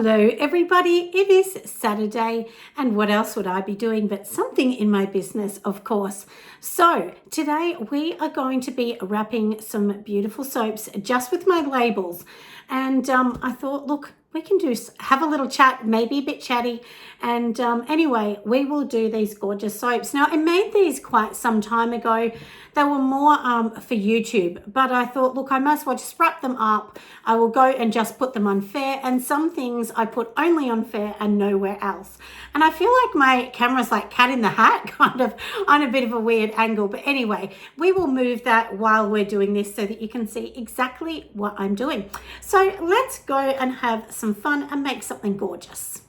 Hello, everybody. It is Saturday, and what else would I be doing but something in my business, of course. So, today we are going to be wrapping some beautiful soaps just with my labels. And I thought, look, we can have a little chat, maybe a bit chatty. And anyway, we will do these gorgeous soaps. Now, I made these quite some time ago. They were more for YouTube, but I thought, look, I might as well just wrap them up. I will go and just put them on Fair, and some things I put only on Fair and nowhere else. And I feel like my camera's like Cat in the Hat, kind of on a bit of a weird angle. But anyway, we will move that while we're doing this so that you can see exactly what I'm doing. So let's go and have some fun and make something gorgeous.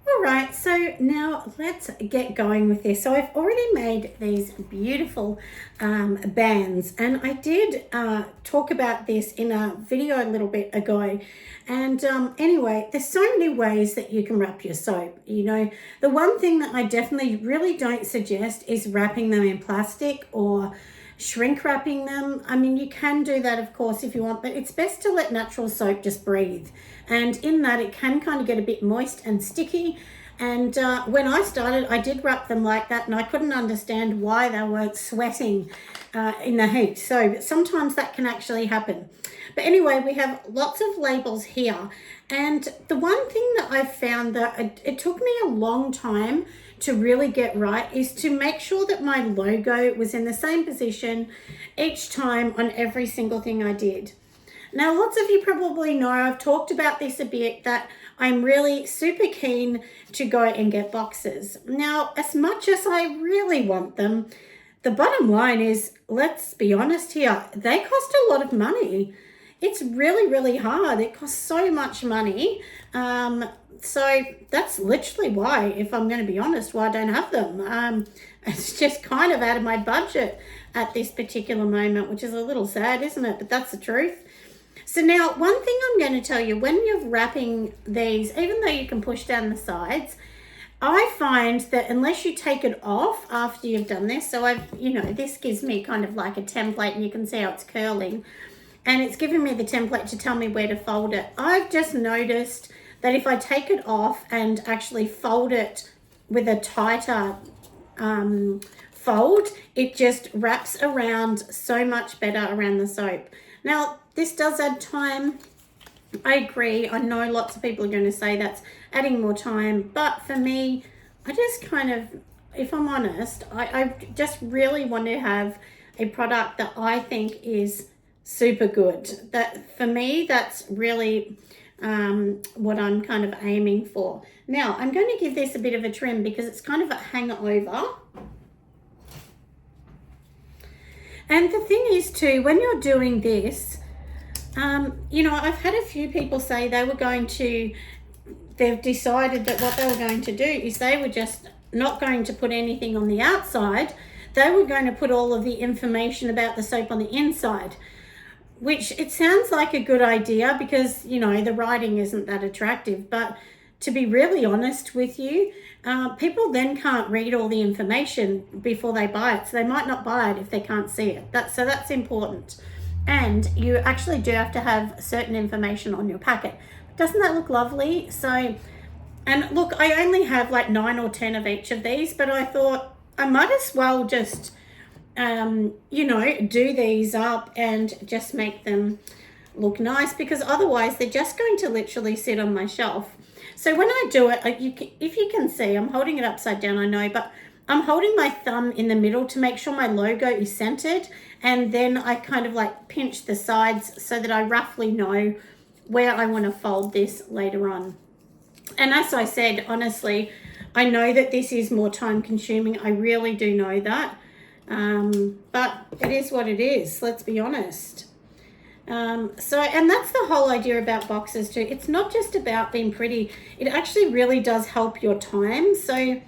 All right, so now let's get going with this. So I've already made these beautiful bands, and I did talk about this in a video a little bit ago. And anyway, there's so many ways that you can wrap your soap. You know, the one thing that I definitely really don't suggest is wrapping them in plastic or shrink wrapping them. I mean, you can do that, of course, if you want, but it's best to let natural soap just breathe. And in that, it can kind of get a bit moist and sticky. And when I started, I did wrap them like that, and I couldn't understand why they weren't sweating in the heat. So sometimes that can actually happen. But anyway, we have lots of labels here. And the one thing that I found that it took me a long time to really get right is to make sure that my logo was in the same position each time on every single thing I did. Now, lots of you probably know, I've talked about this a bit, that I'm really super keen to go and get boxes. Now, as much as I really want them, the bottom line is, let's be honest here, they cost a lot of money. It's really, really hard. It costs so much money. So that's literally why, if I'm going to be honest, why I don't have them. It's just kind of out of my budget at this particular moment, which is a little sad, isn't it? But that's the truth. So now, one thing I'm going to tell you, when you're wrapping these, even though you can push down the sides, I find that unless you take it off after you've done this, so this gives me kind of like a template, and you can see how it's curling, and it's giving me the template to tell me where to fold it. I've just noticed that if I take it off and actually fold it with a tighter fold, it just wraps around so much better around the soap. Now, this does add time. I agree. I know lots of people are going to say that's adding more time, but for me, I just kind of, if I'm honest, I just really want to have a product that I think is super good. That for me, that's really what I'm kind of aiming for. Now, I'm going to give this a bit of a trim because it's kind of a hangover. And the thing is too, when you're doing this, I've had a few people say they've decided that what they were going to do is they were just not going to put anything on the outside. They were going to put all of the information about the soap on the inside, which it sounds like a good idea because, the writing isn't that attractive. But to be really honest with you, people then can't read all the information before they buy it. So they might not buy it if they can't see it. So that's important. And you actually do have to have certain information on your packet. Doesn't that look lovely? So, and look, I only have like 9 or 10 of each of these, but I thought I might as well just, do these up and just make them look nice, because otherwise they're just going to literally sit on my shelf. So when I do it, if you can see, I'm holding it upside down, I know, but I'm holding my thumb in the middle to make sure my logo is centered, and then I kind of like pinch the sides so that I roughly know where I want to fold this later on. And as I said, honestly, I know that this is more time consuming. I really do know that. But it is what it is, let's be honest. And that's the whole idea about boxes too. It's not just about being pretty. It actually really does help your time. So,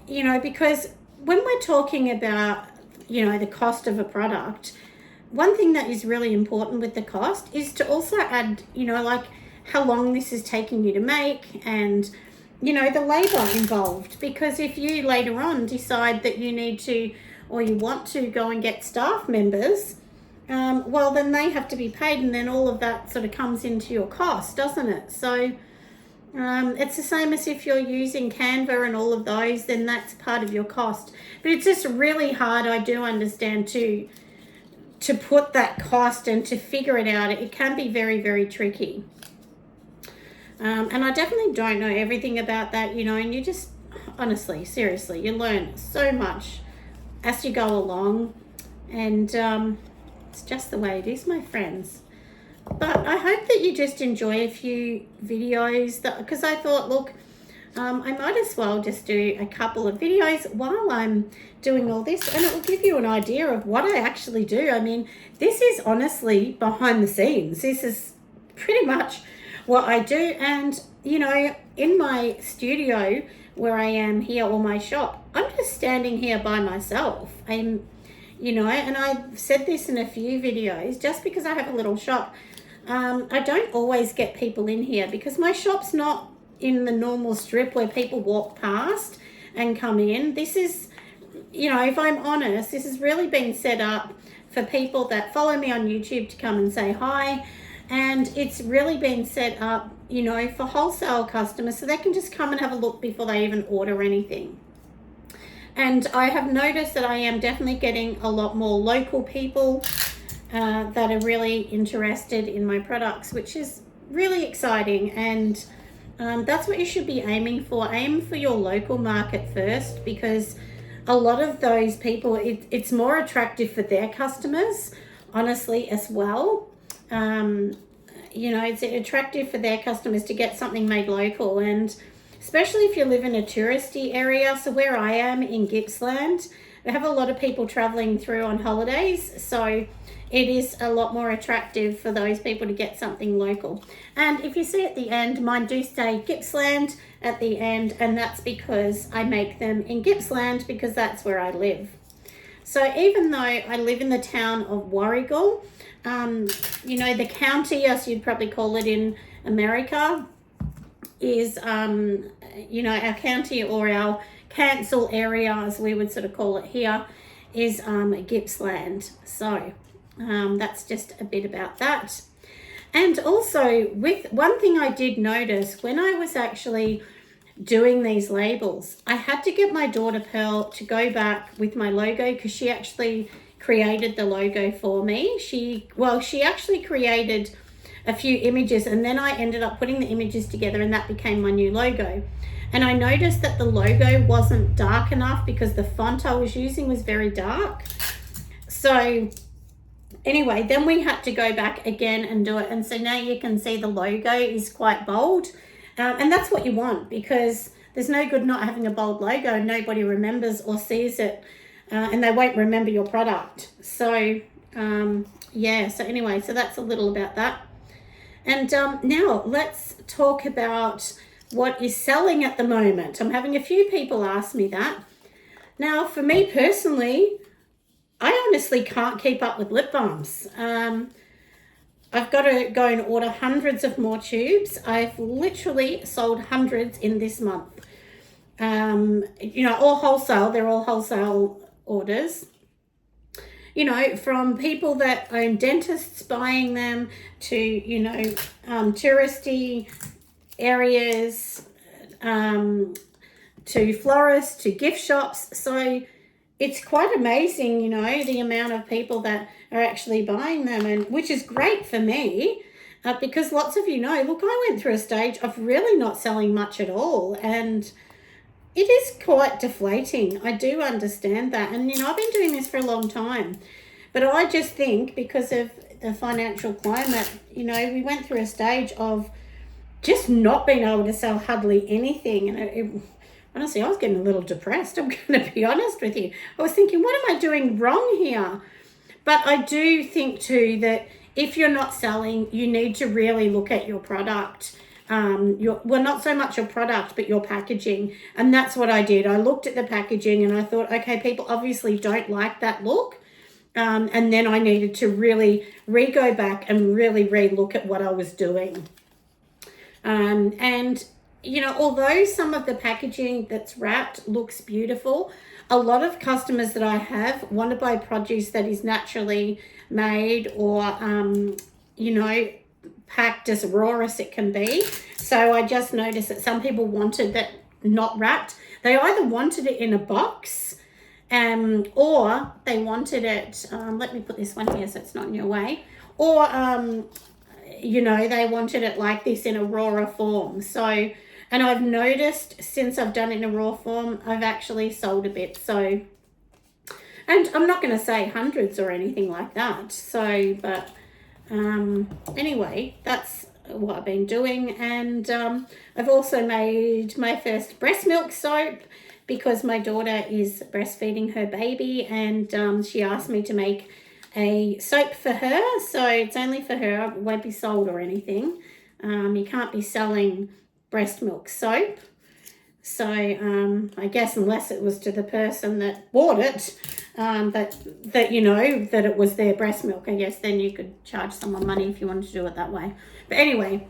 because when we're talking about, the cost of a product, one thing that is really important with the cost is to also add, like how long this is taking you to make and, the labor involved. Because if you later on decide that you need to, or you want to go and get staff members, well, then they have to be paid, and then all of that sort of comes into your cost, doesn't it? So it's the same as if you're using Canva and all of those, then that's part of your cost. But it's just really hard, I do understand, to put that cost and to figure it out. It can be very, very tricky. And I definitely don't know everything about that, you know, and you just, honestly, seriously, you learn so much as you go along, and it's just the way it is, my friends. But I hope that you just enjoy a few videos, because I thought, look, I might as well just do a couple of videos while I'm doing all this, and it will give you an idea of what I actually do. I mean, this is honestly behind the scenes. This is pretty much what I do. And, you know, in my studio where I am here, or my shop, I'm just standing here by myself. You know, and I've said this in a few videos, just because I have a little shop, I don't always get people in here because my shop's not in the normal strip where people walk past and come in. This is, you know, if I'm honest, this has really been set up for people that follow me on YouTube to come and say hi. And it's really been set up, you know, for wholesale customers, so they can just come and have a look before they even order anything. And I have noticed that I am definitely getting a lot more local people that are really interested in my products, which is really exciting. And that's what you should be aiming for. Aim for your local market first, because a lot of those people, it's more attractive for their customers, honestly, as well. You know, it's attractive for their customers to get something made local, and especially if you live in a touristy area. So where I am in Gippsland, we have a lot of people traveling through on holidays, so it is a lot more attractive for those people to get something local. And if you see at the end, mine do say Gippsland at the end, and that's because I make them in Gippsland, because that's where I live. So even though I live in the town of Warragul, you know, the county, as you'd probably call it in America, is, you know, our county, or our council area, as we would sort of call it here, is Gippsland. So that's just a bit about that. And also, with one thing I did notice when I was actually doing these labels, I had to get my daughter Pearl to go back with my logo, because she actually created the logo for me. She actually created a few images, and then I ended up putting the images together, and that became my new logo. And I noticed that the logo wasn't dark enough because the font I was using was very dark. So anyway, then we had to go back again and do it. And so now you can see the logo is quite bold. And that's what you want, because there's no good not having a bold logo and nobody remembers or sees it, and they won't remember your product. So yeah, so anyway, so that's a little about that. And now let's talk about what is selling at the moment. I'm having a few people ask me that. Now, for me personally, I honestly can't keep up with lip balms. I've got to go and order hundreds of more tubes. I've literally sold hundreds in this month. You know, all wholesale. They're all wholesale orders. You know, from people that own dentists buying them, to, you know, touristy areas, to florists, to gift shops. So it's quite amazing, you know, the amount of people that are actually buying them, and which is great for me, because lots of you know, look, I went through a stage of really not selling much at all, and it is quite deflating. I do understand that. And, you know, I've been doing this for a long time, but I just think because of the financial climate, you know, we went through a stage of just not being able to sell hardly anything. And honestly, I was getting a little depressed. I'm going to be honest with you. I was thinking, what am I doing wrong here? But I do think too that if you're not selling, you need to really look at your product. Well, not so much your product, but your packaging. And that's what I did. I looked at the packaging and I thought, okay, people obviously don't like that look. And then I needed to really go back and really re-look at what I was doing. And, you know, although some of the packaging that's wrapped looks beautiful, a lot of customers that I have want to buy produce that is naturally made or, you know, packed as raw as it can be. So I just noticed that some people wanted that not wrapped. They either wanted it in a box, or they wanted it, let me put this one here so it's not in your way, or, you know, they wanted it like this in a rawer form. So, and I've noticed since I've done it in a raw form, I've actually sold a bit. So, and I'm not going to say hundreds or anything like that. So, but anyway, that's what I've been doing. And I've also made my first breast milk soap because my daughter is breastfeeding her baby, and she asked me to make a soap for her. So it's only for her, it won't be sold or anything. You can't be selling breast milk soap. So I guess unless it was to the person that bought it, that you know, that it was their breast milk, I guess then you could charge someone money if you wanted to do it that way. But anyway,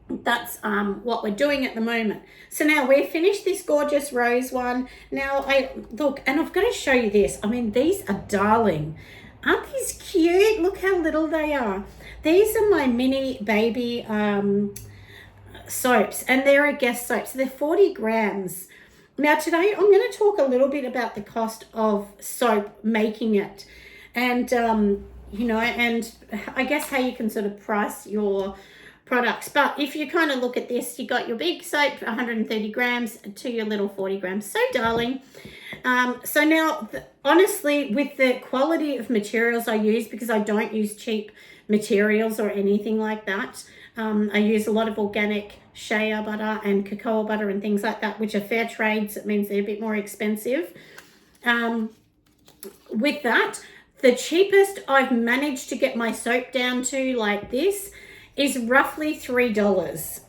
that's what we're doing at the moment. So now we've finished this gorgeous rose one. Now I look, and I've got to show you this. I mean, these are darling. Aren't these cute? Look how little they are. These are my mini baby soaps, and they're a Guess soaps. They're 40 grams. Now today I'm going to talk a little bit about the cost of soap, making it, and you know, and I guess how you can sort of price your products. But if you kind of look at this, you got your big soap, 130 grams, to your little 40 grams. So darling. So now, honestly, with the quality of materials I use, because I don't use cheap materials or anything like that, I use a lot of organic shea butter and cocoa butter and things like that, which are fair trade, so it means they're a bit more expensive. With that, the cheapest I've managed to get my soap down to, like this, is roughly $3.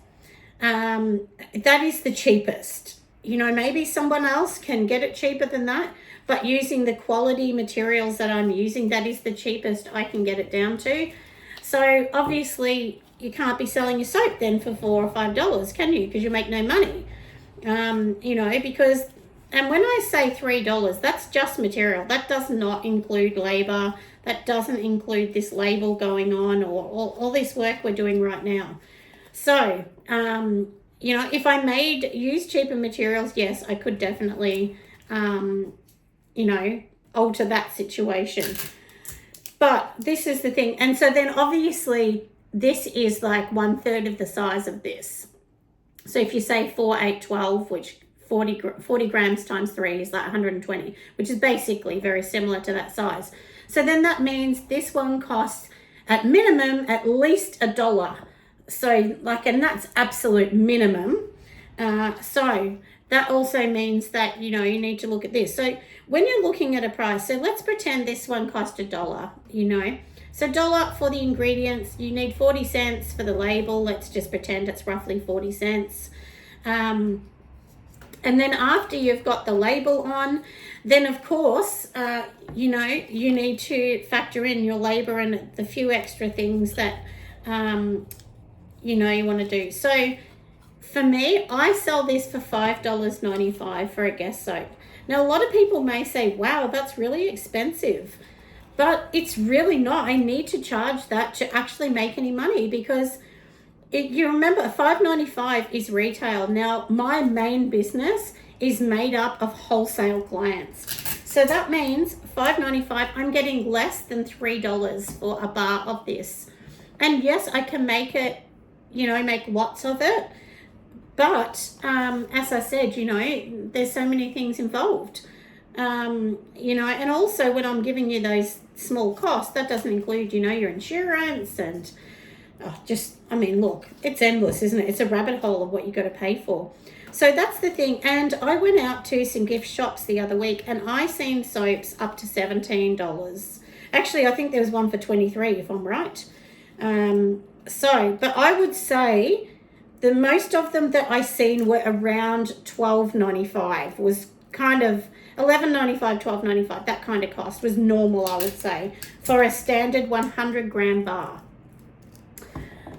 That is the cheapest. You know, maybe someone else can get it cheaper than that, but using the quality materials that I'm using, that is the cheapest I can get it down to. So obviously you can't be selling your soap then for $4 or $5, can you? Because you make no money. You know, because, and when I say $3, that's just material. That does not include labor. That doesn't include this label going on, or all this work we're doing right now. So, you know, if I use cheaper materials, yes, I could definitely, you know, alter that situation. But this is the thing. And so then obviously this is like 1/3 of the size of this. So if you say 4, 8, 12, which 40 grams times 3 is like 120, which is basically very similar to that size. So then that means this one costs at minimum at least $1. So like, and that's absolute minimum. So that also means that, you know, you need to look at this. So when you're looking at a price, so let's pretend this one cost $1, you know. So $1 for the ingredients, you need 40 cents for the label. Let's just pretend it's roughly 40 cents. And then after you've got the label on, then of course, you know, you need to factor in your labor and the few extra things that, you know, you want to do. So for me, I sell this for $5.95 for a Guess soap. Now, a lot of people may say, wow, that's really expensive. But it's really not. I need to charge that to actually make any money, because you remember $5.95 is retail. Now, my main business is made up of wholesale clients. So that means $5.95, I'm getting less than $3 for a bar of this. And yes, I can make it, you know, make lots of it. But as I said, you know, there's so many things involved. You know, and also when I'm giving you those small costs, that doesn't include, you know, your insurance and just, I mean, look, it's endless, isn't it? It's a rabbit hole of what you got to pay for. So that's the thing. And I went out to some gift shops the other week and I seen soaps up to $17. Actually, I think there was one for $23 if I'm right. So, but I would say the most of them that I seen were around $12.95, was kind of $11.95, $12.95, that kind of cost was normal, I would say, for a standard 100 gram bar.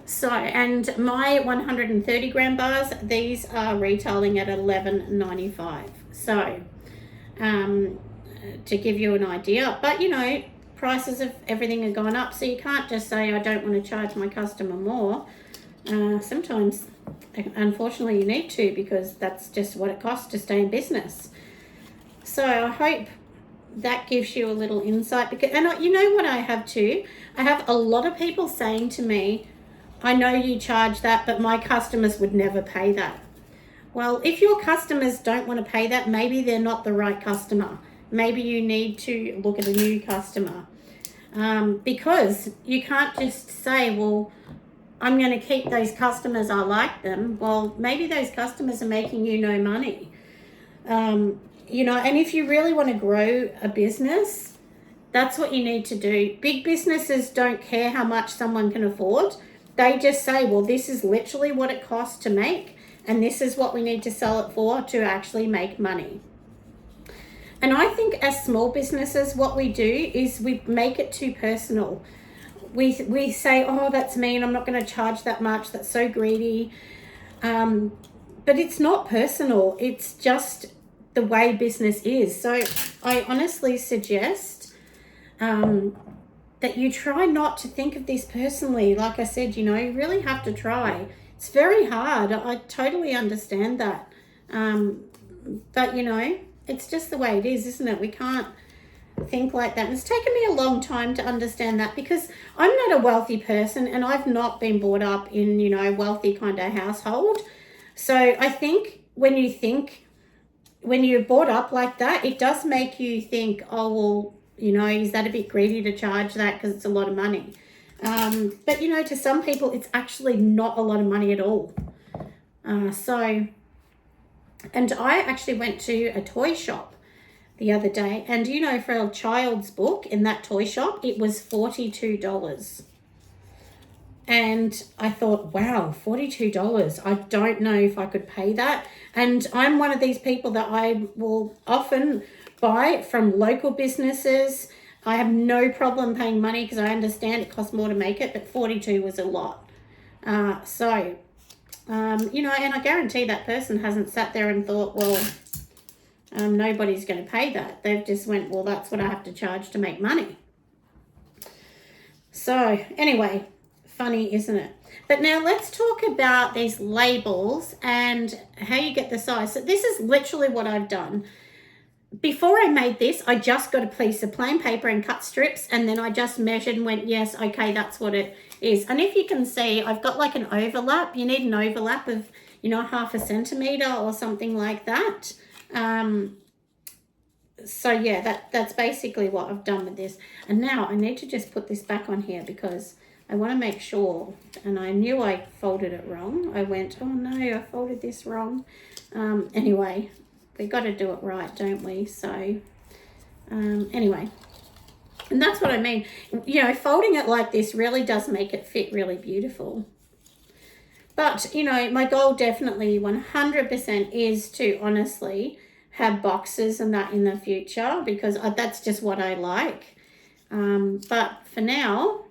So, and my 130 gram bars, these are retailing at $11.95. So, to give you an idea. But, you know, prices of everything are going up, so you can't just say, I don't want to charge my customer more. Sometimes, unfortunately, you need to, because that's just what it costs to stay in business. So I hope that gives you a little insight. And you know what I have too? I have a lot of people saying to me, I know you charge that, but my customers would never pay that. Well, if your customers don't want to pay that, maybe they're not the right customer. Maybe you need to look at a new customer. Because you can't just say, well, I'm going to keep those customers, I like them. Well, maybe those customers are making you no money. You know, and if you really want to grow a business, that's what you need to do. Big businesses don't care how much someone can afford. They just say, well, this is literally what it costs to make, and this is what we need to sell it for to actually make money. And I think as small businesses, what we do is we make it too personal. We say, oh, that's mean, I'm not going to charge that much, that's so greedy. But it's not personal. It's just the way business is. So I honestly suggest that you try not to think of this personally. Like I said, you know, you really have to try. It's very hard. I totally understand that. But, you know, it's just the way it is, isn't it? We can't think like that. And it's taken me a long time to understand that, because I'm not a wealthy person and I've not been brought up in, you know, a wealthy kind of household. So I think when you're brought up like that, it does make you think, oh, well, you know, is that a bit greedy to charge that because it's a lot of money? But, you know, to some people, it's actually not a lot of money at all. And I actually went to a toy shop the other day, and, you know, for a child's book in that toy shop, it was $42. And I thought, wow, $42. I don't know if I could pay that. And I'm one of these people that I will often buy from local businesses. I have no problem paying money because I understand it costs more to make it, but 42 was a lot. You know, and I guarantee that person hasn't sat there and thought, well, nobody's going to pay that. They've just went, well, that's what I have to charge to make money. So anyway, funny, isn't it? But now let's talk about these labels and how you get the size. So this is literally what I've done. Before I made this, I just got a piece of plain paper and cut strips, and then I just measured and went, yes, okay, that's what it is. And if you can see, I've got like an overlap. You need an overlap of, you know, 0.5 centimeter or something like that. So yeah, that's basically what I've done with this. And now I need to just put this back on here because I want to make sure, and I knew I folded it wrong. I went, oh no, I folded this wrong. Anyway, we got to do it right, don't we? So anyway, and that's what I mean. You know, folding it like this really does make it fit really beautiful. But, you know, my goal definitely 100% is to honestly have boxes and that in the future, because that's just what I like. But for now,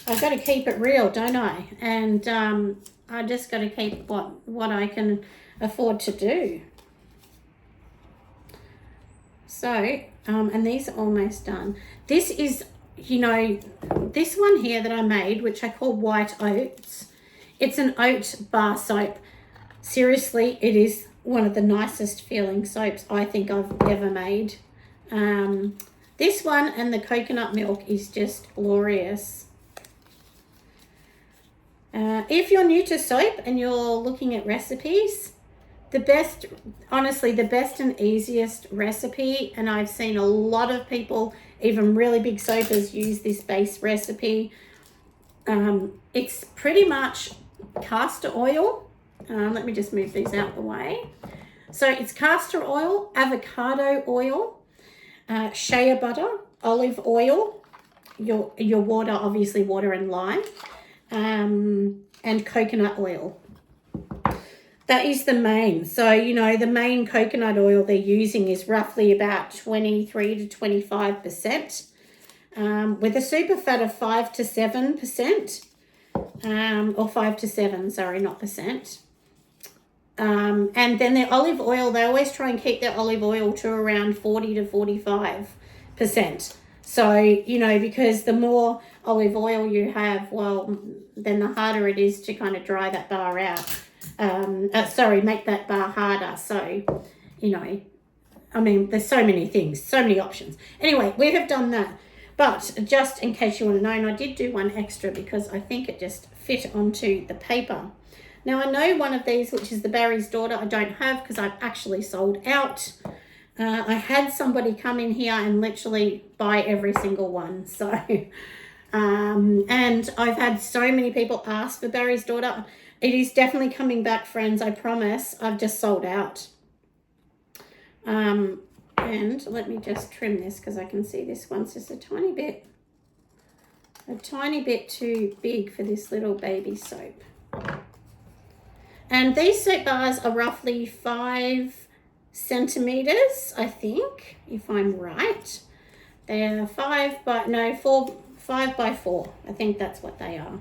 I've got to keep it real, don't I? And I just got to keep what I can afford to do. So, and these are almost done. This is, you know, this one here that I made, which I call White Oats. It's an oat bar soap. Seriously, it is one of the nicest feeling soaps I think I've ever made. This one and the coconut milk is just glorious. If you're new to soap and you're looking at recipes, honestly, the best and easiest recipe, and I've seen a lot of people, even really big soapers, use this base recipe. It's pretty much castor oil. Let me just move these out the way. So it's castor oil, avocado oil, shea butter, olive oil, your water, obviously water and lime, and coconut oil. That is the main. So, you know, the main coconut oil they're using is roughly about 23 to 25%, with a super fat of 5 to 7%, or 5 to 7, sorry, not percent. And then their olive oil, they always try and keep their olive oil to around 40 to 45%. So, you know, because the more olive oil you have, well, then the harder it is to kind of dry that bar out. Make that bar harder. So, you know, I mean, there's so many things, so many options. Anyway, we have done that. But just in case you want to know, and I did do one extra because I think it just fit onto the paper. Now, I know one of these, which is the Barry's Daughter, I don't have because I've actually sold out. I had somebody come in here and literally buy every single one. So, and I've had so many people ask for Barry's Daughter. It is definitely coming back, friends, I promise. I've just sold out. And let me just trim this because I can see this one's just a tiny bit too big for this little baby soap. And these soap bars are roughly 5 centimeters, I think, if I'm right. They are 5 by 4. I think that's what they are.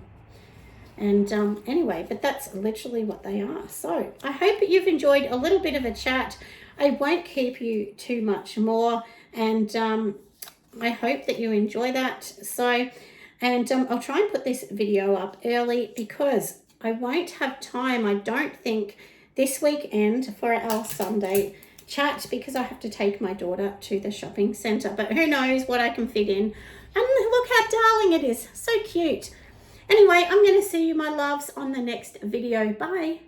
And anyway, but that's literally what they are. So I hope that you've enjoyed a little bit of a chat. I won't keep you too much more, and I hope that you enjoy that. So, and I'll try and put this video up early because I won't have time, I don't think, this weekend for our Sunday chat because I have to take my daughter to the shopping centre. But who knows what I can fit in. And look how darling it is. So cute. Anyway, I'm going to see you, my loves, on the next video. Bye.